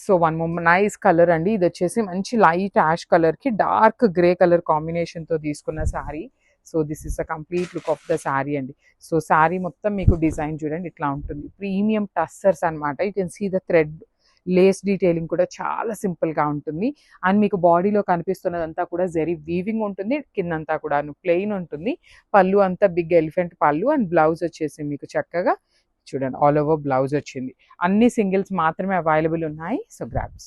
So one more nice colour అండి. ఇది వచ్చేసి మంచి లైట్ యాష్ కలర్ కి డార్క్ గ్రే కలర్ కాంబినేషన్ తో తీసుకున్న sari. So this is the complete look of the sari అండి. సో శారీ మొత్తం మీకు డిజైన్ చూడండి ఇట్లా ఉంటుంది. ప్రీమియం టస్సర్స్ అనమాట. You can see the thread lace detailing కూడా చాలా సింపుల్ గా ఉంటుంది. అండ్ మీకు బాడీలో కనిపిస్తున్నదంతా కూడా జెరీ వీవింగ్ ఉంటుంది. కిందంతా కూడా ప్లెయిన్ ఉంటుంది. పళ్ళు అంతా బిగ్ ఎలిఫెంట్ పళ్ళు అండ్ బ్లౌజ్ వచ్చేసి మీకు చక్కగా చూడండి ఆల్ ఓవర్ బ్లౌజ్ వచ్చింది. అన్ని సింగిల్స్ మాత్రమే అవైలబుల్ ఉన్నాయి. So grabs.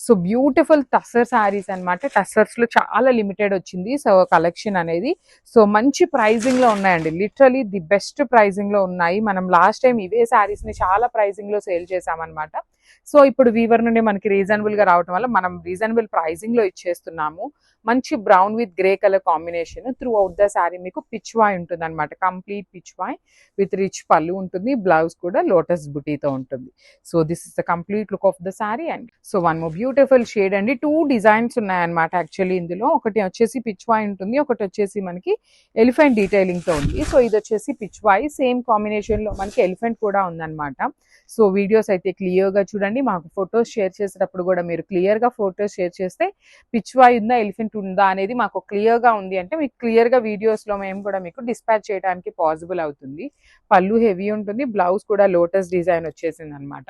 So beautiful tussar saris అనమాట. టస్సర్స్ లో చాలా లిమిటెడ్ వచ్చింది సో కలెక్షన్ అనేది. సో మంచి ప్రైజింగ్ లో ఉన్నాయండి. లిటరలీ ది బెస్ట్ ప్రైజింగ్ లో ఉన్నాయి. మనం లాస్ట్ టైం ఇవే శారీస్ ని చాలా ప్రైజింగ్ లో సేల్ చేసామన్నమాట. సో ఇప్పుడు వీవర్ నుండి మనకి రీజనబుల్ గా రావడం వల్ల మనం రీజనబుల్ ప్రైజింగ్ లో ఇచ్చేస్తున్నాము. మంచి brown with grey colour combination. Through out the sari మీకు పిచ్వాయ్ ఉంటుంది అనమాట. కంప్లీట్ పిచ్వాయ్ విత్ రిచ్ పళ్ళు ఉంటుంది. బ్లౌజ్ కూడా లోటస్ బుటీతో ఉంటుంది. So this is the complete look of the sari and so one more beautiful shade అండి. 2 డిజైన్స్ ఉన్నాయన్నమాట యాక్చువల్లీ ఇందులో. ఒకటి వచ్చేసి పిచ్వాయ్ ఉంటుంది, ఒకటి వచ్చేసి మనకి ఎలిఫెంట్ డీటెయిలింగ్ తో ఉంది. సో ఇది వచ్చేసి పిచ్వాయ్, సేమ్ కాంబినేషన్ లో మనకి ఎలిఫెంట్ కూడా ఉందన్నమాట. సో వీడియోస్ అయితే క్లియర్ గా చూడండి. మాకు ఫొటోస్ షేర్ చేసేటప్పుడు కూడా మీరు క్లియర్ గా ఫొటోస్ షేర్ చేస్తే పిచ్వాయ్ ఉందా ఎలిఫెంట్ ఉందా అనేది మాకు క్లియర్ గా ఉంది అంటే మీకు క్లియర్ గా వీడియోస్ లో మేము కూడా మీకు డిస్పాచ్ చేయడానికి పాసిబుల్ అవుతుంది. పళ్ళు హెవీ ఉంటుంది. బ్లౌజ్ కూడా లోటస్ డిజైన్ వచ్చేసింది అనమాట.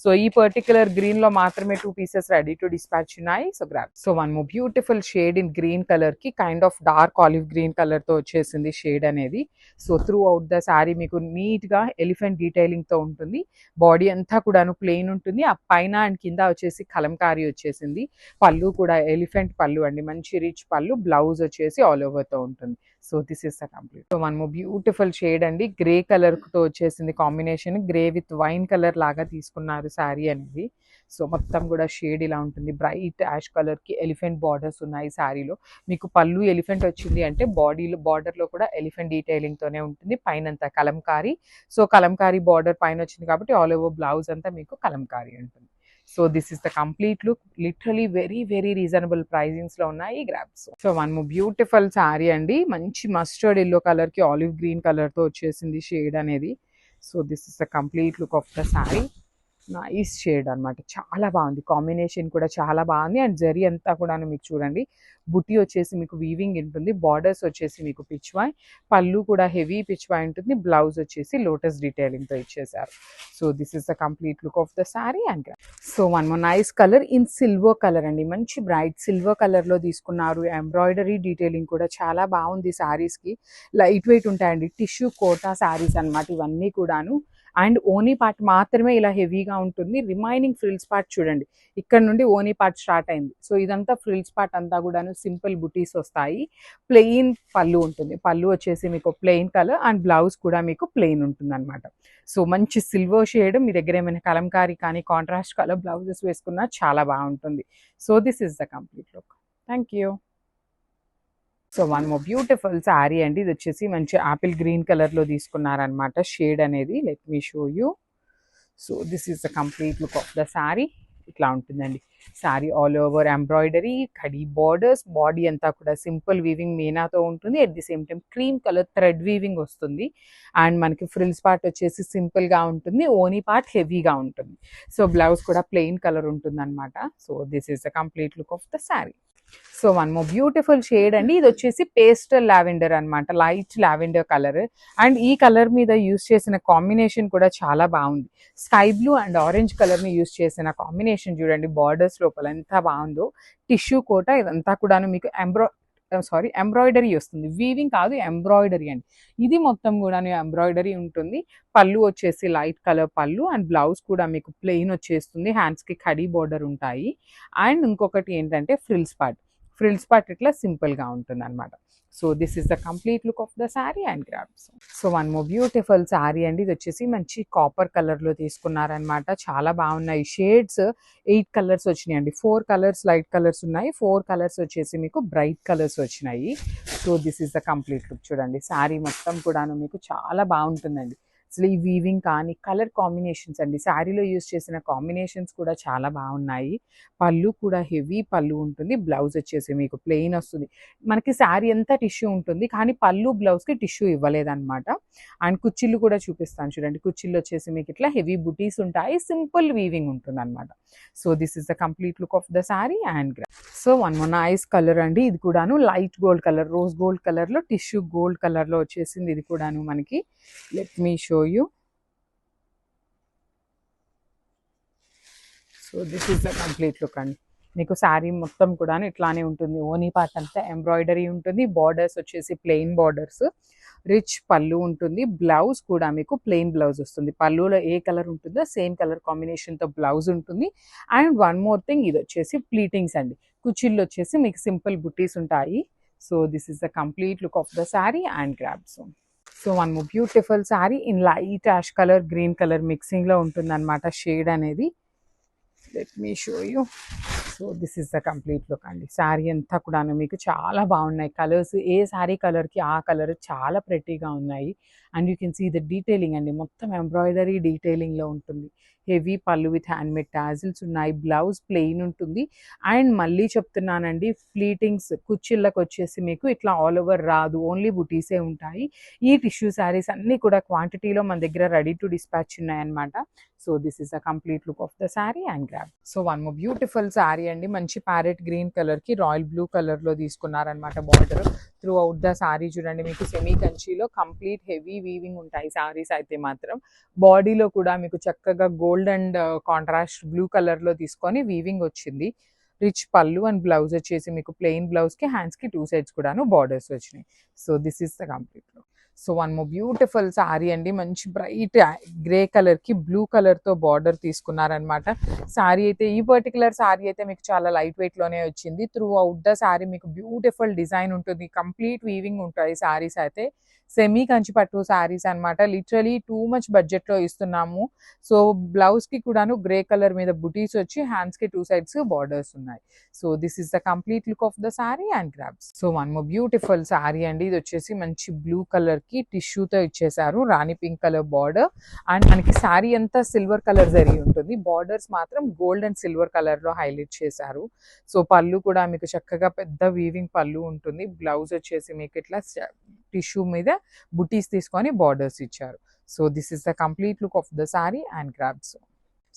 సో ఈ పర్టికులర్ గ్రీన్ లో మాత్రమే 2 పీసెస్ రెడీ టు డిస్పాచ్ ఉన్నాయి. So grab. So one more beautiful shade in green colour కి kind of dark olive green colour తో వచ్చేసింది షేడ్ అనేది. So throughout the sari మీకు నీట్ గా ఎలిఫెంట్ డీటెయిలింగ్ తో ఉంటుంది. బాడీ అంతా కూడాను ప్లెయిన్ ఉంటుంది. ఆ పైన అండ్ కింద వచ్చేసి కలంకారీ వచ్చేసింది. పళ్ళు కూడా ఎలిఫెంట్ పళ్ళు అండి. మంచి రిచ్ పళ్ళు. బ్లౌజ్ వచ్చేసి ఆల్ ఓవర్ తో ఉంటుంది. So this is the complete. So one more beautiful shade అండి. గ్రే కలర్ తో వచ్చేసింది combination. Grey with wine colour లాగా తీసుకున్నారు శారీ అనేది. సో మొత్తం కూడా షేడ్ ఇలా ఉంటుంది. బ్రైట్ యాష్ కలర్ కి ఎలిఫెంట్ బార్డర్స్ ఉన్నాయి శారీలో. మీకు పళ్ళు ఎలిఫెంట్ వచ్చింది అంటే బాడీలో బార్డర్ లో కూడా ఎలిఫెంట్ డీటెయిలింగ్ తోనే ఉంటుంది. పైనంతా కలంకారీ. సో కలంకారీ బార్డర్ పైన వచ్చింది కాబట్టి ఆల్ ఓవర్ బ్లౌజ్ అంతా మీకు కలంకారీ ఉంటుంది. So this is the complete look. Literally very very reasonable pricings లో ఉన్నాయి ఈ grabs. So one more beautiful sari అండి. మంచి మస్టర్డ్ ఎల్లో కలర్ కి ఆలివ్ గ్రీన్ కలర్ తో వచ్చేసింది షేడ్ అనేది. So this is the complete look of the sari. Nice shade అనమాట. చాలా బాగుంది. కాంబినేషన్ కూడా చాలా బాగుంది. అండ్ జరీ అంతా కూడా మీకు చూడండి బుట్టి వచ్చేసి మీకు వీవింగ్ ఉంటుంది. బార్డర్స్ వచ్చేసి మీకు పిచ్వాయ్. పళ్ళు కూడా హెవీ పిచ్వాయ్ ఉంటుంది. బ్లౌజ్ వచ్చేసి లోటస్ డీటెయిలింగ్ తో ఇచ్చేసారు. So this is the complete look of the sari and so one more nice colour in silver colour అండి. మంచి బ్రైట్ సిల్వర్ కలర్ లో తీసుకున్నారు. ఎంబ్రాయిడరీ డీటెయిలింగ్ కూడా చాలా బాగుంది. శారీస్ కి లైట్ వెయిట్ ఉంటాయండి. టిష్యూ కోటా శారీస్ అనమాట ఇవన్నీ కూడాను. అండ్ ఓనీ పార్ట్ మాత్రమే ఇలా హెవీగా ఉంటుంది. రిమైనింగ్ ఫ్రిల్స్ పార్ట్ చూడండి ఇక్కడ నుండి ఓనీ పార్ట్ స్టార్ట్ అయింది. సో ఇదంతా ఫ్రిల్స్ పార్ట్ అంతా కూడాను సింపుల్ బుటీస్ వస్తాయి. ప్లెయిన్ పళ్ళు ఉంటుంది. పళ్ళు వచ్చేసి మీకు ప్లెయిన్ కలర్ అండ్ బ్లౌజ్ కూడా మీకు ప్లెయిన్ ఉంటుంది అనమాట. సో మంచి సిల్వర్ షేడ్. మీ దగ్గర ఏమైనా కలంకారీ కానీ కాంట్రాస్ట్ కలర్ బ్లౌజెస్ వేసుకున్నా చాలా బాగుంటుంది. So this is the complete look. Thank you. So one more beautiful sari అండి. ఇది వచ్చేసి మంచి ఆపిల్ గ్రీన్ కలర్ లో తీసుకున్నారనమాట షేడ్ అనేది. Let me show you. So this is the complete look of the sari. ఇట్లా ఉంటుందండి sari. All over embroidery, khadi borders. Body అంతా కూడా సింపుల్ వీవింగ్ మీనాతో ఉంటుంది. At the same time cream colour thread weaving వస్తుంది. And మనకి frills part వచ్చేసి simple గా ఉంటుంది. ఓనీ పార్ట్ హెవీగా ఉంటుంది. సో బ్లౌజ్ కూడా ప్లెయిన్ కలర్ ఉంటుంది అనమాట. So this is the complete look of the sari. So one more beautiful shade అండి. ఇది వచ్చేసి పేస్టల్ లావెండర్ అనమాట. Light lavender colour. అండ్ ఈ కలర్ మీద యూస్ చేసిన కాంబినేషన్ కూడా చాలా బాగుంది. Sky blue and orange colour ని యూస్ చేసిన కాంబినేషన్ చూడండి. బార్డర్స్ లోపల ఎంత బాగుందో. టిష్యూ కోట ఇదంతా కూడాను మీకు ఎంబ్రాయిడరీ వస్తుంది. వీవింగ్ కాదు ఎంబ్రాయిడరీ అండి. ఇది మొత్తం కూడా ఎంబ్రాయిడరీ ఉంటుంది. పళ్ళు వచ్చేసి లైట్ కలర్ పళ్ళు అండ్ బ్లౌజ్ కూడా మీకు ప్లెయిన్ వచ్చేస్తుంది. హ్యాండ్స్ కి కడీ బోర్డర్ ఉంటాయి. అండ్ ఇంకొకటి ఏంటంటే ఫ్రిల్స్ పార్ట్ ఇట్లా సింపుల్ గా ఉంటుంది అనమాట. So this is the complete look of the sari and grabs. So one more beautiful sari అండి. ఇది వచ్చేసి మంచి కాపర్ కలర్ లో తీసుకున్నారనమాట. చాలా బాగున్నాయి షేడ్స్. 8 కలర్స్ వచ్చినాయి అండి. 4 కలర్స్ లైట్ కలర్స్ ఉన్నాయి. 4 కలర్స్ వచ్చేసి మీకు బ్రైట్ కలర్స్ వచ్చినాయి. So this is the complete look. చూడండి శారీ మొత్తం కూడాను మీకు చాలా బాగుంటుందండి. అసలు ఈ వీవింగ్ కానీ కలర్ కాంబినేషన్స్ అండి, శారీలో యూస్ చేసిన కాంబినేషన్స్ కూడా చాలా బాగున్నాయి. పళ్ళు కూడా హెవీ పళ్ళు ఉంటుంది. బ్లౌజ్ వచ్చేసి మీకు ప్లెయిన్ వస్తుంది. మనకి శారీ అంతా టిష్యూ ఉంటుంది, కానీ పళ్ళు బ్లౌజ్కి టిష్యూ ఇవ్వలేదన్నమాట. అండ్ కుచ్చిళ్ళు కూడా చూపిస్తాను చూడండి. కుచ్చిళ్ళు వచ్చేసి మీకు ఇట్లా హెవీ బుటీస్ ఉంటాయి, సింపుల్ వీవింగ్ ఉంటుంది అనమాట. So this is the complete look of the sari and so one more nice colour అండి. ఇది కూడాను light gold colour, rose gold colour లో టిష్యూ గోల్డ్ కలర్ లో వచ్చేసింది. ఇది కూడాను మనకి, let me show you. So this is the complete look అండి. మీకు శారీ మొత్తం కూడా ఇట్లానే ఉంటుంది. ఓనీ పార్ట్ అంతా ఎంబ్రాయిడరీ ఉంటుంది. బార్డర్స్ వచ్చేసి ప్లెయిన్ బార్డర్స్, రిచ్ పళ్ళు ఉంటుంది. బ్లౌజ్ కూడా మీకు ప్లెయిన్ బ్లౌజ్ వస్తుంది. పళ్ళులో ఏ కలర్ ఉంటుందో సేమ్ కలర్ కాంబినేషన్తో బ్లౌజ్ ఉంటుంది. అండ్ వన్ మోర్ థింగ్, ఇది వచ్చేసి ప్లీటింగ్స్ అండి. కుచ్చిళ్ళు వచ్చేసి మీకు సింపుల్ బుట్టీస్ ఉంటాయి. So this is the complete look of the sari and grabs. So one more beautiful sari in light ash colour, green colour మిక్సింగ్లో ఉంటుంది అనమాట షేడ్ అనేది. Let me show you. So this is the complete look అండి. శారీ అంతా కూడా మీకు చాలా బాగున్నాయి కలర్స్. ఏ శారీ కలర్కి ఆ కలర్ చాలా ప్రెట్టీగా ఉన్నాయి. And you can see the detailing అండి, మొత్తం ఎంబ్రాయిడరీ డీటెయిలింగ్లో ఉంటుంది. హెవీ పళ్ళు విత్ హ్యాండ్మేడ్ టాజిల్స్ ఉన్నాయి. బ్లౌజ్ ప్లెయిన్ ఉంటుంది. అండ్ మళ్ళీ చెప్తున్నానండి, ఫ్లీటింగ్స్ కుచ్చిళ్ళకి వచ్చేసి మీకు ఇట్లా ఆల్ ఓవర్ రాదు, ఓన్లీ బుటీసే ఉంటాయి. ఈ టిష్యూ శారీస్ అన్నీ కూడా క్వాంటిటీలో మన దగ్గర రెడీ టు డిస్పాచ్ ఉన్నాయన్నమాట. So this is the complete look of the sari and grab. So one more beautiful sari అండి. మంచి ప్యారెట్ గ్రీన్ కలర్కి రాయల్ బ్లూ కలర్లో తీసుకున్నారనమాట border. Throughout the sari చూడండి, మీకు సెమీ కంచీలో కంప్లీట్ హెవీ వీవింగ్ ఉంటాయి శారీస్ అయితే మాత్రం. బాడీలో కూడా మీకు చక్కగా గోల్డ్ అండ్ కాంట్రాస్ట్ బ్లూ కలర్లో తీసుకొని వీవింగ్ వచ్చింది. రిచ్ పళ్ళు అండ్ బ్లౌజ్ వచ్చేసి మీకు ప్లెయిన్ బ్లౌజ్కి హ్యాండ్స్కి టూ సైడ్స్ కూడాను బార్డర్స్ వచ్చినాయి. So this is the complete look. So one more beautiful sari అండి. మంచి బ్రైట్ గ్రే కలర్కి బ్లూ కలర్తో బార్డర్ తీసుకున్నారనమాట. శారీ అయితే, ఈ పర్టికులర్ శారీ అయితే మీకు చాలా లైట్ వెయిట్లోనే వచ్చింది. త్రూ అవుట్ ద శారీ మీకు బ్యూటిఫుల్ డిజైన్ ఉంటుంది. కంప్లీట్ వీవింగ్ ఉంటాయి శారీస్ అయితే. సెమీ కంచిపట్టు శారీస్ అనమాట. లిటరలీ టూ మచ్ బడ్జెట్లో ఇస్తున్నాము. సో బ్లౌజ్కి కూడాను గ్రే కలర్ మీద బుటీస్ వచ్చి హ్యాండ్స్కి టూ సైడ్స్ బార్డర్స్ ఉన్నాయి. So this is the complete look of the sari and grabs. So one more beautiful sari అండి. ఇది వచ్చేసి మంచి బ్లూ కలర్కి టిష్యూతో ఇచ్చేసారు, రాణి పింక్ కలర్ బార్డర్. అండ్ మనకి శారీ అంతా సిల్వర్ కలర్ జరిగి ఉంటుంది. బార్డర్స్ మాత్రం గోల్డ్ అండ్ సిల్వర్ కలర్లో హైలైట్ చేశారు. సో పళ్ళు కూడా మీకు చక్కగా పెద్ద వీవింగ్ పళ్ళు ఉంటుంది. బ్లౌజ్ వచ్చేసి మీకు ఇట్లా టిష్యూ మీద బుటీస్ తీసుకొని బార్డర్స్ ఇచ్చారు. So this is the complete look of the sari and grabs.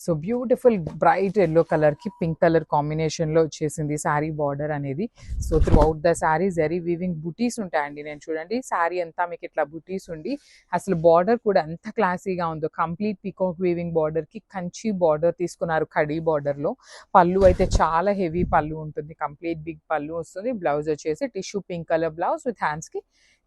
So beautiful bright yellow కలర్కి పింక్ కలర్ కాంబినేషన్లో వచ్చేసింది శారీ బార్డర్ అనేది. So throughout the sari zari weaving బుటీస్ ఉంటాయండి. నేను చూడండి, శారీ అంతా మీకు ఇట్లా బుటీస్ ఉండి అసలు బార్డర్ కూడా ఎంత క్లాసీగా ఉందో. కంప్లీట్ పీకాక్ వీవింగ్ బార్డర్కి కంచి బార్డర్ తీసుకున్నారు కడీ బార్డర్లో. పళ్ళు అయితే చాలా హెవీ పళ్ళు ఉంటుంది, కంప్లీట్ బిగ్ పళ్ళు వస్తుంది. బ్లౌజ్ వచ్చేసి tissue pink colour blouse with హ్యాండ్స్కి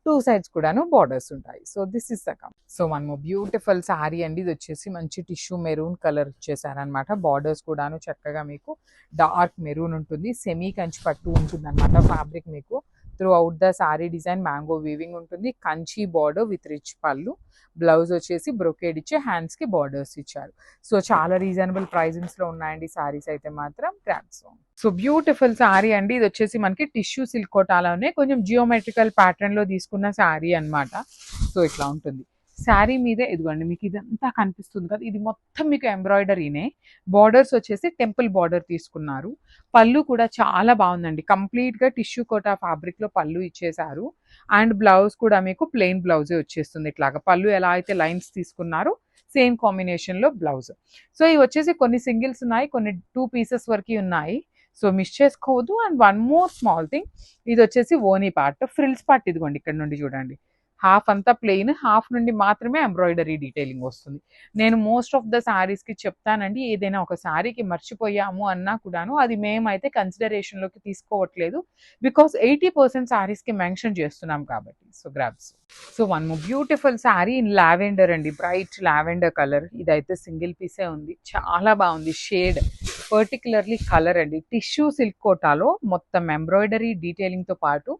టూ సైడ్స్ కూడాను బార్డర్స్ ఉంటాయి. So this is the come. So one more beautiful sari అండి. ఇది వచ్చేసి మంచి టిష్యూ మెరూన్ కలర్ ఇచ్చేసారనమాట. బార్డర్స్ కూడాను చక్కగా మీకు డార్క్ మెరూన్ ఉంటుంది. సెమీ కంచి పట్టు ఉంటుంది అనమాట ఫ్యాబ్రిక్. మీకు through out the sari design mango weaving ఉంటుంది. కంచి బార్డర్ విత్ రిచ్ పళ్ళు. బ్లౌజ్ వచ్చేసి బ్రొకేడ్ ఇచ్చి హ్యాండ్స్కి బార్డర్స్ ఇచ్చారు. సో చాలా రీజనబుల్ ప్రైజింగ్స్లో ఉన్నాయండి శారీస్ అయితే మాత్రం. గ్రాబ్స్. సో బ్యూటిఫుల్ శారీ అండి. ఇది వచ్చేసి మనకి టిష్యూ సిల్క్ కోటాలోనే కొంచెం జియోమెట్రికల్ ప్యాటర్న్లో తీసుకున్న శారీ అనమాట. సో ఇట్లా ఉంటుంది. శారీ మీద ఇదిగోండి మీకు ఇదంతా కనిపిస్తుంది కదా, ఇది మొత్తం మీకు ఎంబ్రాయిడరీనే. బార్డర్స్ వచ్చేసి టెంపుల్ బార్డర్ తీసుకున్నారు. పళ్ళు కూడా చాలా బాగుందండి. కంప్లీట్గా టిష్యూ కోటా ఫ్యాబ్రిక్లో పళ్ళు ఇచ్చేసారు. అండ్ బ్లౌజ్ కూడా మీకు ప్లెయిన్ బ్లౌజే వచ్చేస్తుంది. ఇట్లాగా పళ్ళు ఎలా అయితే లైన్స్ తీసుకున్నారో సేమ్ కాంబినేషన్లో బ్లౌజ్. సో ఇవి వచ్చేసి కొన్ని సింగిల్స్ ఉన్నాయి, కొన్ని 2 పీసెస్ వరకు ఉన్నాయి. సో మిస్ చేసుకోవద్దు. And one more small thing, ఇది వచ్చేసి ఓనీ పార్ట్. ఫ్రిల్స్ పార్ట్ ఇదిగోండి ఇక్కడ నుండి చూడండి, హాఫ్ అంతా ప్లెయిన్, హాఫ్ నుండి మాత్రమే ఎంబ్రాయిడరీ డీటెయిలింగ్ వస్తుంది. నేను మోస్ట్ ఆఫ్ ద శారీస్కి చెప్తానండి, ఏదైనా ఒక శారీకి మర్చిపోయాము అన్నా కూడాను అది మేమైతే కన్సిడరేషన్లోకి తీసుకోవట్లేదు. బికాస్ 80% శారీస్కి మెన్షన్ చేస్తున్నాం కాబట్టి. So grabs. So one more beautiful sari in lavender అండి, బ్రైట్ లావెండర్ కలర్. ఇదైతే సింగిల్ పీసే ఉంది, చాలా బాగుంది షేడ్, పర్టికులర్లీ కలర్ అండి. టిష్యూ సిల్క్ కోటాలో మొత్తం ఎంబ్రాయిడరీ డీటెయిలింగ్తో పాటు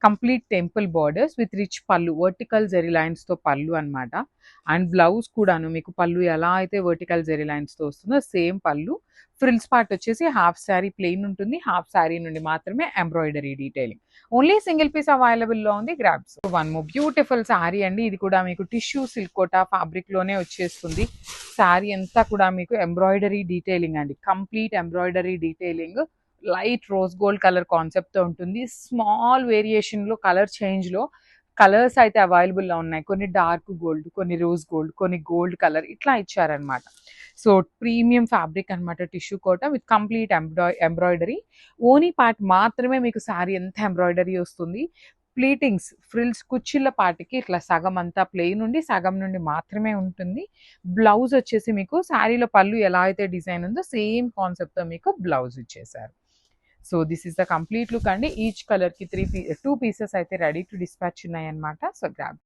complete temple borders with rich పళ్ళు, వర్టికల్ జెరీ లైన్స్తో పళ్ళు అనమాట. అండ్ బ్లౌజ్ కూడాను మీకు పళ్ళు ఎలా అయితే వర్టికల్ జెరీ లైన్స్తో వస్తుందో సేమ్ పళ్ళు. ఫ్రిల్స్ పార్ట్ వచ్చేసి హాఫ్ శారీ ప్లెయిన్ ఉంటుంది, హాఫ్ శారీ నుండి మాత్రమే embroidery detailing. Only single piece అవైలబుల్లో ఉంది, grabs. One more beautiful sari అండి. ఇది కూడా మీకు టిష్యూ సిల్క్ కోటా ఫ్యాబ్రిక్లోనే వచ్చేస్తుంది. శారీ అంతా కూడా మీకు ఎంబ్రాయిడరీ డీటెయిలింగ్ అండి, complete embroidery detailing. Light rose gold colour కాన్సెప్ట్తో ఉంటుంది. స్మాల్ వేరియేషన్లో కలర్ చేంజ్లో కలర్స్ అయితే అవైలబుల్లో ఉన్నాయి. కొన్ని డార్క్ గోల్డ్, కొన్ని రోజ్ గోల్డ్, కొన్ని గోల్డ్ కలర్ ఇట్లా ఇచ్చారనమాట. సో ప్రీమియం ఫ్యాబ్రిక్ అనమాట, tissue Kota with complete embroidery. ఓనీ పార్ట్ మాత్రమే మీకు శారీ ఎంత ఎంబ్రాయిడరీ వస్తుంది. ప్లీటింగ్స్ ఫ్రిల్స్ కుచ్చిళ్ళ పార్ట్కి ఇట్లా సగం అంతా ప్లెయిన్ ఉండి సగం నుండి మాత్రమే ఉంటుంది. బ్లౌజ్ వచ్చేసి మీకు శారీలో పళ్ళు ఎలా అయితే డిజైన్ ఉందో సేమ్ కాన్సెప్ట్తో మీకు బ్లౌజ్ ఇచ్చేసారు. So this is the complete look అండి. ఈచ్ కలర్కి 2 పీసెస్ అయితే రెడీ టు డిస్పాచ్ ఉన్నాయి అనమాట. So grab.